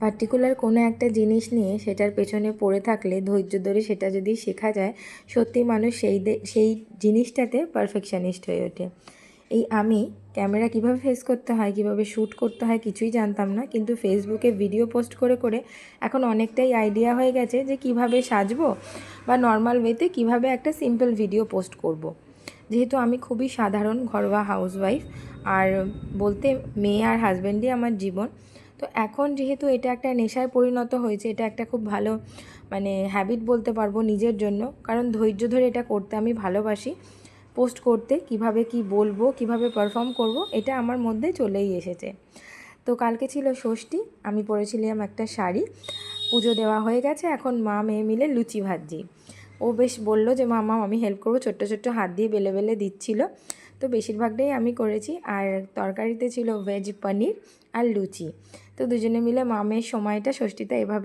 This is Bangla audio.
পার্টিকুলার কোনো একটা জিনিস নিয়ে সেটার পেছনে পড়ে থাকলে ধৈর্য ধরে সেটা যদি শেখা যায়, সত্যি মানুষ সেই জিনিসটাতে পারফেকশনিস্ট হয়ে ওঠে। আমি ক্যামেরা কীভাবে ফেস করতে হয়, কীভাবে শ্যুট করতে হয় কিছুই জানতাম না, কিন্তু ফেসবুকে ভিডিও পোস্ট করে করে এখন অনেকটাই আইডিয়া হয়ে গেছে যে কিভাবে সাজবো বা নর্মাল ওয়েতে কিভাবে একটা সিম্পল ভিডিও পোস্ট করব। যেহেতু আমি খুবই সাধারণ ঘরোয়া হাউসওয়াইফ, আর বলতে মেয়ে আর হাজব্যান্ডই আমার জীবন, তো এখন যেহেতু এটা একটা নেশায় পরিণত হয়েছে, এটা একটা খুব ভালো হ্যাবিট বলতে পারবো নিজের জন্য, কারণ ধৈর্য ধরে এটা করতে আমি ভালোবাসি। পোস্ট করতে কিভাবে কি বলবো, কিভাবে পারফর্ম করব, এটা আমার মধ্যে চলেই এসেছে। তো কালকে ছিল ষষ্ঠী, আমি পরেছিলাম একটা শাড়ি। পুজো দেওয়া হয়ে গেছে, এখন মা মেয়ে মিলে লুচি ভাজছি। ও বেশ বলল যে মামা আমি হেল্প করবো, ছোট্ট ছোট্ট হাত দিয়ে বেলে বেলে দিচ্ছিল। তো বেশিরভাগটাই আমি করেছি। আর তরকারিতে ছিল ভেজ পনির আর লুচি। তো দুজনে মিলে মা মেয়ের সময়টা ষষ্ঠীটা এভাবে